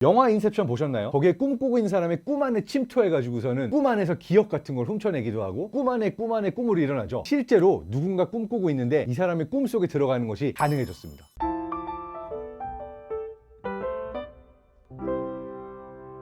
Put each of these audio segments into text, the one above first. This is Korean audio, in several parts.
영화 인셉션 보셨나요? 거기에 꿈꾸고 있는 사람의 꿈 안에 침투해가지고서는 꿈 안에서 기억 같은 걸 훔쳐내기도 하고 꿈 안에 꿈으로 일어나죠. 실제로 누군가 꿈꾸고 있는데 이 사람의 꿈속에 들어가는 것이 가능해졌습니다.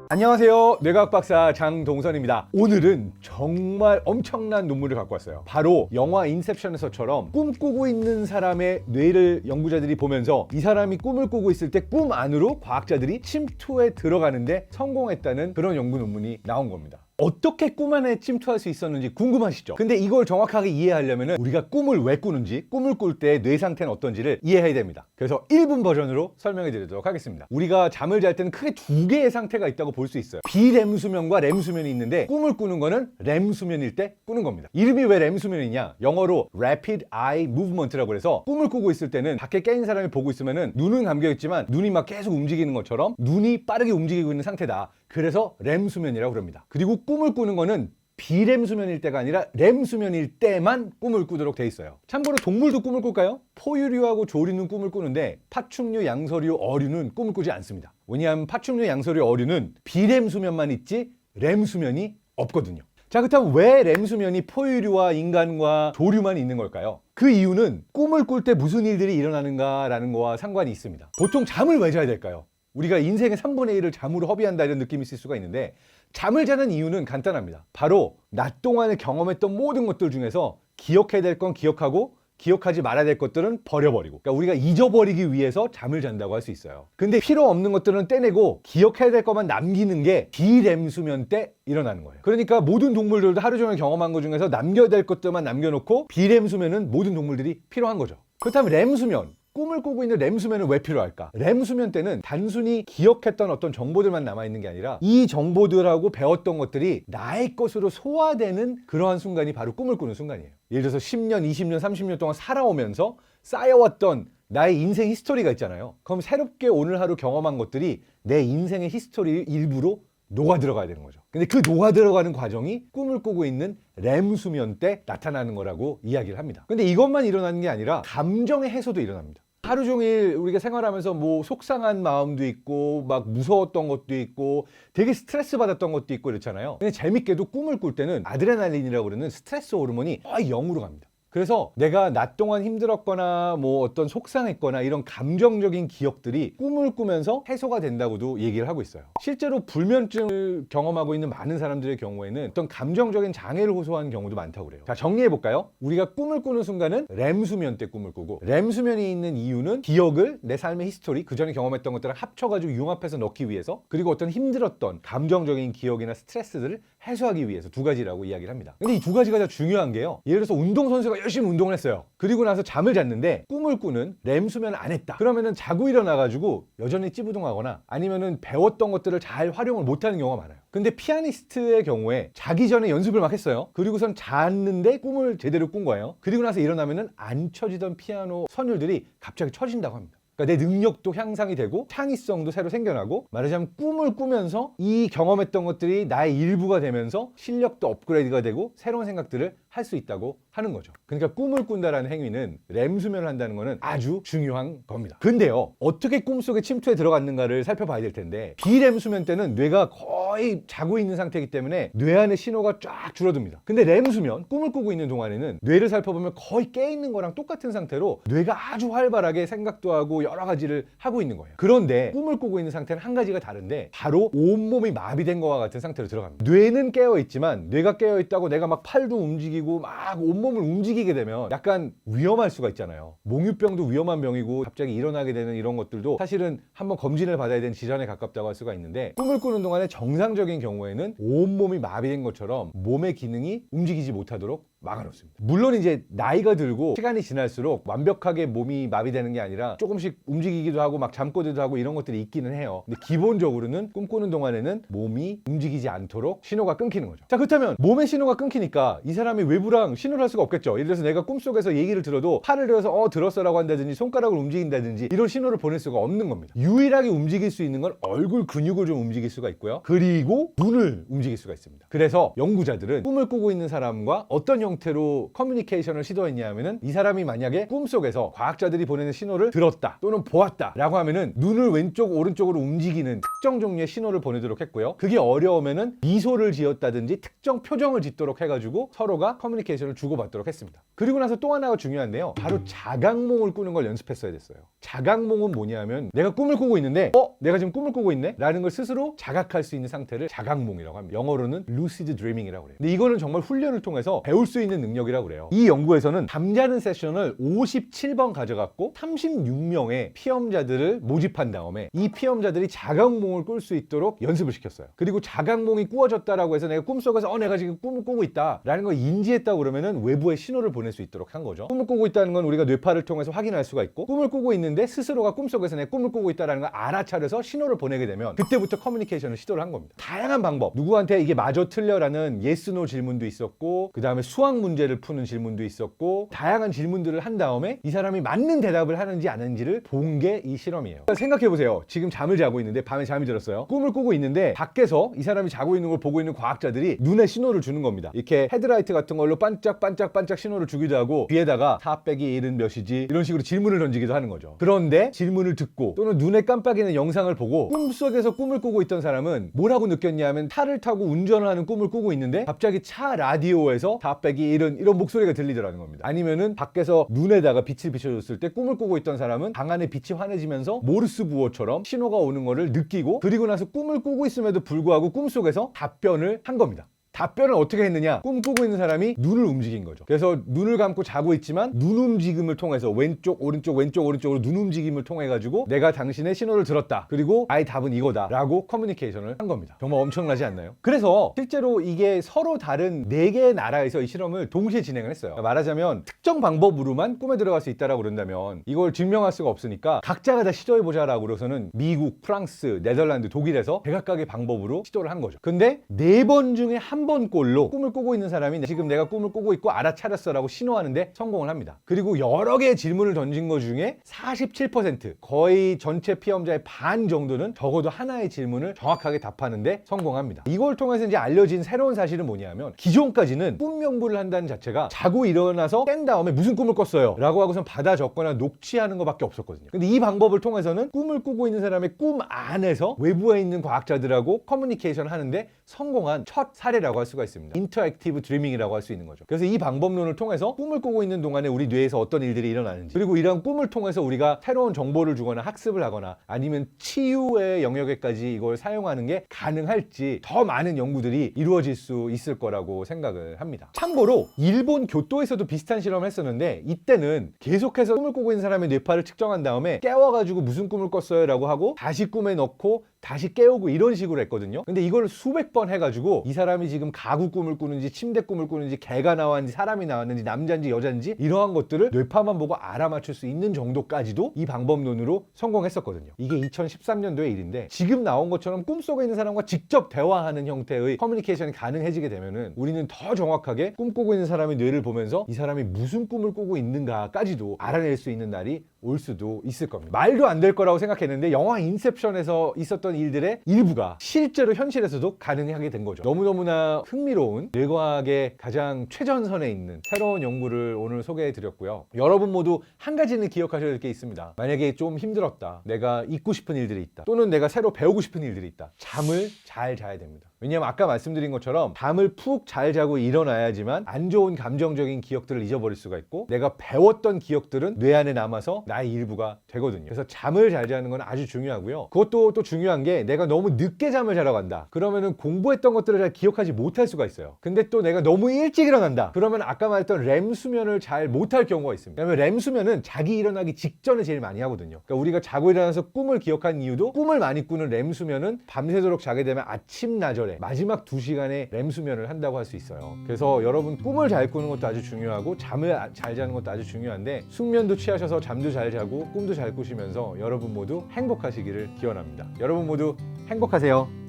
안녕하세요, 뇌과학 박사 장동선입니다. 오늘은 정말 엄청난 논문을 갖고 왔어요. 바로 영화 인셉션에서처럼 꿈꾸고 있는 사람의 뇌를 연구자들이 보면서 이 사람이 꿈을 꾸고 있을 때 꿈 안으로 과학자들이 침투해 들어가는데 성공했다는 그런 연구 논문이 나온 겁니다. 어떻게 꿈 안에 침투할 수 있었는지 궁금하시죠? 근데 이걸 정확하게 이해하려면 우리가 꿈을 왜 꾸는지, 꿈을 꿀 때 뇌 상태는 어떤지를 이해해야 됩니다. 그래서 1분 버전으로 설명해 드리도록 하겠습니다. 우리가 잠을 잘 때는 크게 두 개의 상태가 있다고 볼 수 있어요. 비렘 수면과 렘 수면이 있는데 꿈을 꾸는 거는 렘 수면일 때 꾸는 겁니다. 이름이 왜 렘 수면이냐? 영어로 Rapid Eye Movement라고 해서 꿈을 꾸고 있을 때는 밖에 깨인 사람이 보고 있으면은 눈은 감겨 있지만 눈이 막 계속 움직이는 것처럼 눈이 빠르게 움직이고 있는 상태다. 그래서 렘 수면이라고 그럽니다. 그리고 꿈을 꾸는 거는 비렘 수면일 때가 아니라 렘 수면일 때만 꿈을 꾸도록 돼 있어요. 참고로 동물도 꿈을 꿀까요? 포유류하고 조류는 꿈을 꾸는데 파충류, 양서류, 어류는 꿈을 꾸지 않습니다. 왜냐하면 파충류, 양서류, 어류는 비렘 수면만 있지 렘 수면이 없거든요. 자, 그렇다면 왜 렘 수면이 포유류와 인간과 조류만 있는 걸까요? 그 이유는 꿈을 꿀 때 무슨 일들이 일어나는가라는 거와 상관이 있습니다. 보통 잠을 왜 자야 될까요? 우리가 인생의 3분의 1을 잠으로 허비한다 이런 느낌이 있을 수가 있는데 잠을 자는 이유는 간단합니다. 바로 낮 동안에 경험했던 모든 것들 중에서 기억해야 될 건 기억하고 기억하지 말아야 될 것들은 버려버리고, 그러니까 우리가 잊어버리기 위해서 잠을 잔다고 할 수 있어요. 근데 필요 없는 것들은 떼내고 기억해야 될 것만 남기는 게 비렘 수면 때 일어나는 거예요. 그러니까 모든 동물들도 하루 종일 경험한 것 중에서 남겨야 될 것들만 남겨놓고 비렘 수면은 모든 동물들이 필요한 거죠. 그렇다면 렘 수면, 꿈을 꾸고 있는 렘 수면은 왜 필요할까? 렘 수면 때는 단순히 기억했던 어떤 정보들만 남아있는 게 아니라 이 정보들하고 배웠던 것들이 나의 것으로 소화되는 그러한 순간이 바로 꿈을 꾸는 순간이에요. 예를 들어서 10년, 20년, 30년 동안 살아오면서 쌓여왔던 나의 인생 히스토리가 있잖아요. 그럼 새롭게 오늘 하루 경험한 것들이 내 인생의 히스토리 일부로 녹아 들어가야 되는 거죠. 근데 그 녹아 들어가는 과정이 꿈을 꾸고 있는 렘 수면 때 나타나는 거라고 이야기를 합니다. 근데 이것만 일어나는 게 아니라 감정의 해소도 일어납니다. 하루 종일 우리가 생활하면서 뭐 속상한 마음도 있고 막 무서웠던 것도 있고 되게 스트레스 받았던 것도 있고 이렇잖아요. 근데 재밌게도 꿈을 꿀 때는 아드레날린이라고 그러는 스트레스 호르몬이 거의 0으로 갑니다. 그래서 내가 낮 동안 힘들었거나 뭐 어떤 속상했거나 이런 감정적인 기억들이 꿈을 꾸면서 해소가 된다고도 얘기를 하고 있어요. 실제로 불면증을 경험하고 있는 많은 사람들의 경우에는 어떤 감정적인 장애를 호소하는 경우도 많다고 그래요. 자, 정리해볼까요? 우리가 꿈을 꾸는 순간은 렘 수면 때 꿈을 꾸고, 렘 수면이 있는 이유는 기억을 내 삶의 히스토리, 그 전에 경험했던 것들을 합쳐가지고 융합해서 넣기 위해서, 그리고 어떤 힘들었던 감정적인 기억이나 스트레스들을 해소하기 위해서 두 가지라고 이야기를 합니다. 근데 이 두 가지가 다 중요한 게요, 예를 들어서 운동선수가 열심히 운동을 했어요. 그리고 나서 잠을 잤는데 꿈을 꾸는 렘 수면을 안 했다. 그러면은 자고 일어나가지고 여전히 찌부둥하거나 아니면은 배웠던 것들을 잘 활용을 못하는 경우가 많아요. 근데 피아니스트의 경우에 자기 전에 연습을 막 했어요. 그리고선 잤는데 꿈을 제대로 꾼 거예요. 그리고 나서 일어나면은 안 쳐지던 피아노 선율들이 갑자기 쳐진다고 합니다. 그러니까 내 능력도 향상이 되고 창의성도 새로 생겨나고, 말하자면 꿈을 꾸면서 이 경험했던 것들이 나의 일부가 되면서 실력도 업그레이드가 되고 새로운 생각들을 할 수 있다고 하는 거죠. 그러니까 꿈을 꾼다라는 행위는 렘 수면을 한다는 거는 아주 중요한 겁니다. 근데요, 어떻게 꿈속에 침투해 들어갔는가를 살펴봐야 될 텐데, 비렘 수면 때는 뇌가 거의 자고 있는 상태이기 때문에 뇌 안의 신호가 쫙 줄어듭니다. 근데 렘 수면, 꿈을 꾸고 있는 동안에는 뇌를 살펴보면 거의 깨 있는 거랑 똑같은 상태로 뇌가 아주 활발하게 생각도 하고 여러 가지를 하고 있는 거예요. 그런데 꿈을 꾸고 있는 상태는 한 가지가 다른데 바로 온몸이 마비된 것과 같은 상태로 들어갑니다. 뇌는 깨어 있지만 뇌가 깨어 있다고 내가 막 팔도 움직이고 막 온몸을 움직이게 되면 약간 위험할 수가 있잖아요. 몽유병도 위험한 병이고 갑자기 일어나게 되는 이런 것들도 사실은 한번 검진을 받아야 되는 질환에 가깝다고 할 수가 있는데, 꿈을 꾸는 동안에 정상적인 경우에는 온몸이 마비된 것처럼 몸의 기능이 움직이지 못하도록 막아놓습니다. 물론 이제 나이가 들고 시간이 지날수록 완벽하게 몸이 마비되는 게 아니라 조금씩 움직이기도 하고 막 잠꼬대도 하고 이런 것들이 있기는 해요. 근데 기본적으로는 꿈꾸는 동안에는 몸이 움직이지 않도록 신호가 끊기는 거죠. 자, 그렇다면 몸의 신호가 끊기니까 이 사람이 외부랑 신호를 할 수가 없겠죠. 예를 들어서 내가 꿈속에서 얘기를 들어도 팔을 들어서 들었어라고 한다든지 손가락을 움직인다든지 이런 신호를 보낼 수가 없는 겁니다. 유일하게 움직일 수 있는 건 얼굴 근육을 좀 움직일 수가 있고요, 그리고 눈을 움직일 수가 있습니다. 그래서 연구자들은 꿈을 꾸고 있는 사람과 어떤 형태로 커뮤니케이션을 시도했냐면은 이 사람이 만약에 꿈속에서 과학자들이 보내는 신호를 들었다 또는 보았다 라고 하면은 눈을 왼쪽 오른쪽으로 움직이는 특정 종류의 신호를 보내도록 했고요. 그게 어려우면은 미소를 지었다든지 특정 표정을 짓도록 해가지고 서로가 커뮤니케이션을 주고받도록 했습니다. 그리고 나서 또 하나가 중요한데요. 바로 자각몽을 꾸는 걸 연습했어야 됐어요. 자각몽은 뭐냐면 내가 꿈을 꾸고 있는데 내가 지금 꿈을 꾸고 있네? 라는 걸 스스로 자각할 수 있는 상태를 자각몽이라고 합니다. 영어로는 lucid dreaming이라고 그래요. 근데 이거는 정말 훈련을 통해서 배울 수 있는 능력이라고 그래요. 이 연구에서는 잠자는 세션을 57번 가져갔고 36명의 피험자들을 모집한 다음에 이 피험자들이 자각몽을 꿀 수 있도록 연습을 시켰어요. 그리고 자각몽이 꾸어졌다라고 해서 내가 꿈속에서 내가 지금 꿈을 꾸고 있다 라는 걸 인지했다고 그러면은 외부에 신호를 보낼 수 있도록 한 거죠. 꿈을 꾸고 있다는 건 우리가 뇌파를 통해서 확인할 수가 있고, 꿈을 꾸고 있는데 스스로가 꿈속에서 내 꿈을 꾸고 있다는 걸 알아차려서 신호를 보내게 되면 그때부터 커뮤니케이션을 시도를 한 겁니다. 다양한 방법, 누구한테 이게 맞아 틀려라는 yes, no 질문도 있었고, 그 다음에 수학 문제를 푸는 질문도 있었고, 다양한 질문들을 한 다음에 이 사람이 맞는 대답을 하는지 안 하는지를 본 게 이 실험이에요. 생각해보세요. 지금 잠을 자고 있는데, 밤에 잠이 들었어요. 꿈을 꾸고 있는데 밖에서 이 사람이 자고 있는 걸 보고 있는 과학자들이 눈에 신호를 주는 겁니다. 이렇게 헤드라이트 같은 걸로 반짝반짝반짝 신호를 주기도 하고, 뒤에다가 4 빼기 1은 몇이지? 이런 식으로 질문을 던지기도 하는 거죠. 그런데 질문을 듣고 또는 눈에 깜빡이는 영상을 보고 꿈속에서 꿈을 꾸고 있던 사람은 뭐라고 느꼈냐면, 차를 타고 운전을 하는 꿈을 꾸고 있는데 갑자기 차 라디오에서 4 빼기 1은 이런 목소리가 들리더라는 겁니다. 아니면은 밖에서 눈에다가 빛을 비춰줬을 때 꿈을 꾸고 있던 사람은 방 안에 빛이 환해지면서 모르스 부호처럼 신호가 오는 거를 느끼고, 그리고 나서 꿈을 꾸고 있음에도 불구하고 꿈속에서 답변을 한 겁니다. 답변을 어떻게 했느냐? 꿈 꾸고 있는 사람이 눈을 움직인 거죠. 그래서 눈을 감고 자고 있지만 눈 움직임을 통해서 왼쪽 오른쪽 왼쪽 오른쪽으로 눈 움직임을 통해 가지고 내가 당신의 신호를 들었다, 그리고 아이 답은 이거다 라고 커뮤니케이션을 한 겁니다. 정말 엄청나지 않나요? 그래서 실제로 이게 서로 다른 4개의 나라에서 이 실험을 동시에 진행을 했어요. 그러니까 말하자면 특정 방법으로만 꿈에 들어갈 수 있다라고 그런다면 이걸 증명할 수가 없으니까 각자가 다 시도해보자 라고 그래서는 미국, 프랑스, 네덜란드, 독일에서 백악각의 방법으로 시도를 한 거죠. 근데 4번 중에 한 번 꼴로 꿈을 꾸고 있는 사람이 지금 내가 꿈을 꾸고 있고 알아차렸어 라고 신호하는데 성공을 합니다. 그리고 여러 개의 질문을 던진 것 중에 47%, 거의 전체 피험자의 반 정도는 적어도 하나의 질문을 정확하게 답하는데 성공합니다. 이걸 통해서 이제 알려진 새로운 사실은 뭐냐면, 기존까지는 꿈 연구를 한다는 자체가 자고 일어나서 깬 다음에 무슨 꿈을 꿨어요 라고 하고선 받아 적거나 녹취하는 것밖에 없었거든요. 근데 이 방법을 통해서는 꿈을 꾸고 있는 사람의 꿈 안에서 외부에 있는 과학자들하고 커뮤니케이션을 하는데 성공한 첫 사례라고 할 수가 있습니다. 인터액티브 드리밍이라고 할 수 있는 거죠. 그래서 이 방법론을 통해서 꿈을 꾸고 있는 동안에 우리 뇌에서 어떤 일들이 일어나는지, 그리고 이런 꿈을 통해서 우리가 새로운 정보를 주거나 학습을 하거나 아니면 치유의 영역에까지 이걸 사용하는 게 가능할지 더 많은 연구들이 이루어질 수 있을 거라고 생각을 합니다. 참고로 일본 교토에서도 비슷한 실험을 했었는데, 이때는 계속해서 꿈을 꾸고 있는 사람의 뇌파를 측정한 다음에 깨워가지고 무슨 꿈을 꿨어요 라고 하고 다시 꿈에 넣고 다시 깨우고 이런 식으로 했거든요. 근데 이걸 수백 번 해가지고 이 사람이 지금 가구 꿈을 꾸는지 침대 꿈을 꾸는지 개가 나왔는지 사람이 나왔는지 남자인지 여자인지 이러한 것들을 뇌파만 보고 알아맞힐 수 있는 정도까지도 이 방법론으로 성공했었거든요. 이게 2013년도의 일인데, 지금 나온 것처럼 꿈속에 있는 사람과 직접 대화하는 형태의 커뮤니케이션이 가능해지게 되면은 우리는 더 정확하게 꿈꾸고 있는 사람의 뇌를 보면서 이 사람이 무슨 꿈을 꾸고 있는가까지도 알아낼 수 있는 날이 올 수도 있을 겁니다. 말도 안 될 거라고 생각했는데 영화 인셉션에서 있었던 일들의 일부가 실제로 현실에서도 가능하게 된 거죠. 너무너무나 흥미로운 뇌과학의 가장 최전선에 있는 새로운 연구를 오늘 소개해 드렸고요. 여러분 모두 한 가지는 기억하셔야 될 게 있습니다. 만약에 좀 힘들었다, 내가 잊고 싶은 일들이 있다, 또는 내가 새로 배우고 싶은 일들이 있다, 잠을 잘 자야 됩니다. 왜냐면 아까 말씀드린 것처럼 잠을 푹 잘 자고 일어나야지만 안 좋은 감정적인 기억들을 잊어버릴 수가 있고, 내가 배웠던 기억들은 뇌 안에 남아서 나의 일부가 되거든요. 그래서 잠을 잘 자는 건 아주 중요하고요. 그것도 또 중요한 게, 내가 너무 늦게 잠을 자러 간다 그러면은 공부했던 것들을 잘 기억하지 못할 수가 있어요. 근데 또 내가 너무 일찍 일어난다 그러면 아까 말했던 렘 수면을 잘 못할 경우가 있습니다. 왜냐면 렘 수면은 자기 일어나기 직전에 제일 많이 하거든요. 그러니까 우리가 자고 일어나서 꿈을 기억하는 이유도, 꿈을 많이 꾸는 렘 수면은 밤새도록 자게 되면 아침나절에 마지막 2시간의 렘 수면을 한다고 할 수 있어요. 그래서 여러분, 꿈을 잘 꾸는 것도 아주 중요하고 잠을 잘 자는 것도 아주 중요한데, 숙면도 취하셔서 잠도 잘 자고 꿈도 잘 꾸시면서 여러분 모두 행복하시기를 기원합니다. 여러분 모두 행복하세요.